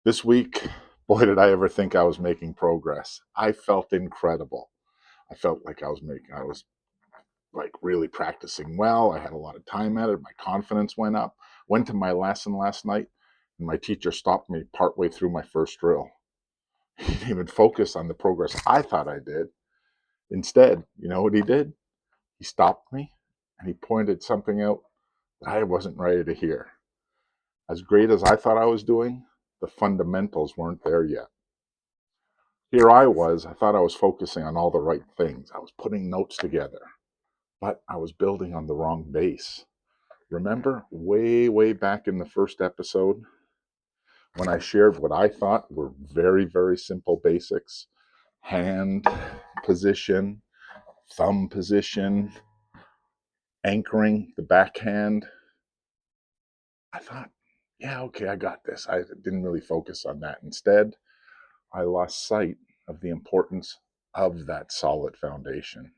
This week, boy, did I ever think I was making progress. I felt incredible. I felt like I was like really practicing well. I had a lot of time at it. My confidence went up. Went to my lesson last night, and my teacher stopped me partway through my first drill. He didn't even focus on the progress I thought I did. Instead, you know what he did? He stopped me and he pointed something out that I wasn't ready to hear. As great as I thought I was doing, the fundamentals weren't there yet. Here I thought I was focusing on all the right things. I was putting notes together, but I was building on the wrong base. Remember way, way back in the first episode when I shared what I thought were very, very simple basics: hand position, thumb position, anchoring the backhand. I thought, yeah, okay, I got this. I didn't really focus on that. Instead, I lost sight of the importance of that solid foundation.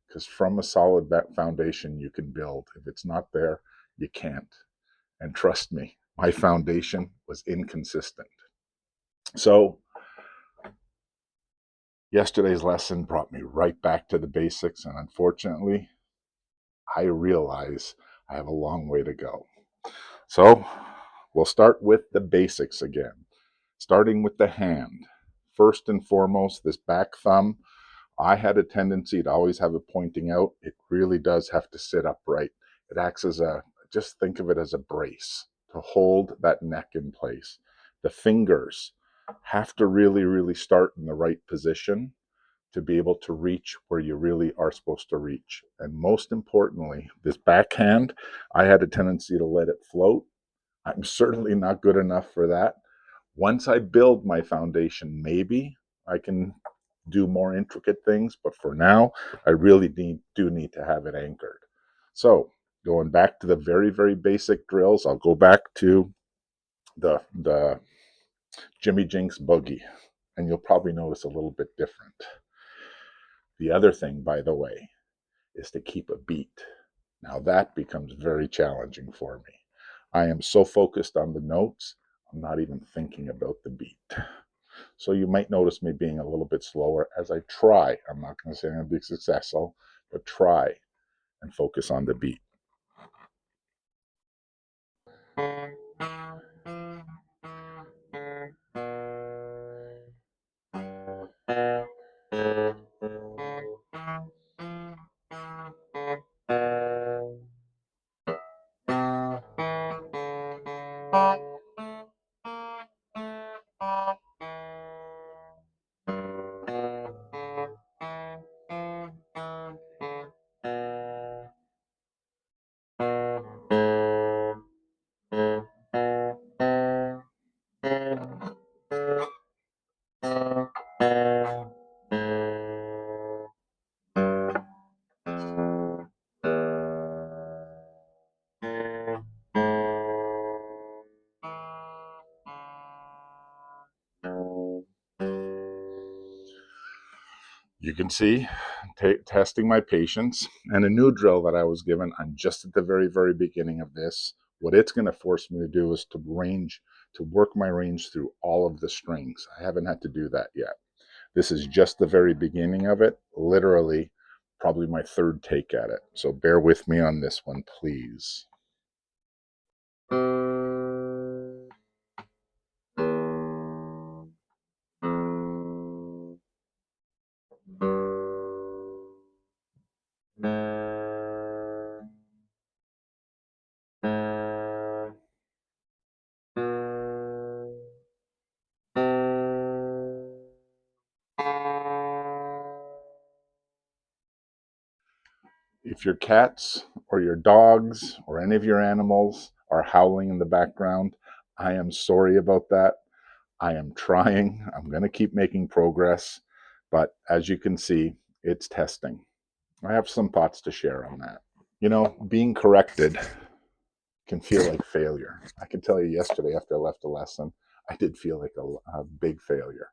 Because from a solid foundation, you can build. If it's not there, you can't. And trust me, my foundation was inconsistent. So, yesterday's lesson brought me right back to the basics. And unfortunately, I realize I have a long way to go. So, we'll start with the basics again, starting with the hand. First and foremost, this back thumb, I had a tendency to always have it pointing out. It really does have to sit upright. It acts as just think of it as a brace to hold that neck in place. The fingers have to really, really start in the right position to be able to reach where you really are supposed to reach. And most importantly, this backhand, I had a tendency to let it float. I'm certainly not good enough for that. Once I build my foundation, maybe I can do more intricate things, but for now, I really do need to have it anchored. So, going back to the very, very basic drills, I'll go back to the Jimmy Jinks boogie, and you'll probably notice a little bit different. The other thing, by the way, is to keep a beat. Now that becomes very challenging for me. I am so focused on the notes, I'm not even thinking about the beat. So you might notice me being a little bit slower as I try. I'm not going to say I'm going to be successful, but try and focus on the beat. You can see, testing my patience, and a new drill that I was given. I'm just at the very, very beginning of this. What it's going to force me to do is to work my range through all of the strings. I haven't had to do that yet. This is just the very beginning of it, literally, probably my third take at it. So bear with me on this one, please. If your cats or your dogs or any of your animals are howling in the background, I am sorry about that. I am trying. I'm going to keep making progress. But as you can see, it's testing. I have some thoughts to share on that. You know, being corrected can feel like failure. I can tell you yesterday after I left a lesson, I did feel like a big failure,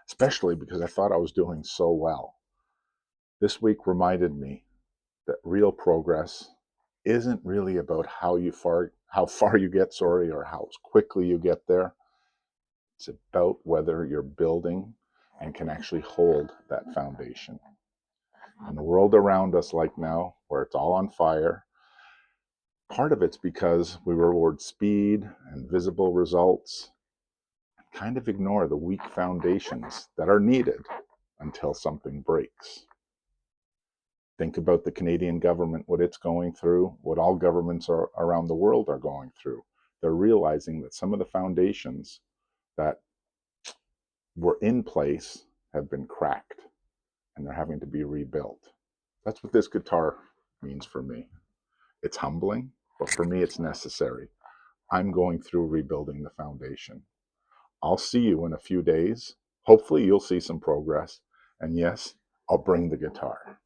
especially because I thought I was doing so well. This week reminded me that real progress isn't really about how far you get, sorry, or how quickly you get there. It's about whether you're building and can actually hold that foundation. In the world around us, like now, where it's all on fire, part of it's because we reward speed and visible results, kind of ignore the weak foundations that are needed until something breaks. Think about the Canadian government, what it's going through, what all governments around the world are going through. They're realizing that some of the foundations that were in place have been cracked and they're having to be rebuilt. That's what this guitar means for me. It's humbling, but for me, it's necessary. I'm going through rebuilding the foundation. I'll see you in a few days. Hopefully, you'll see some progress. And yes, I'll bring the guitar.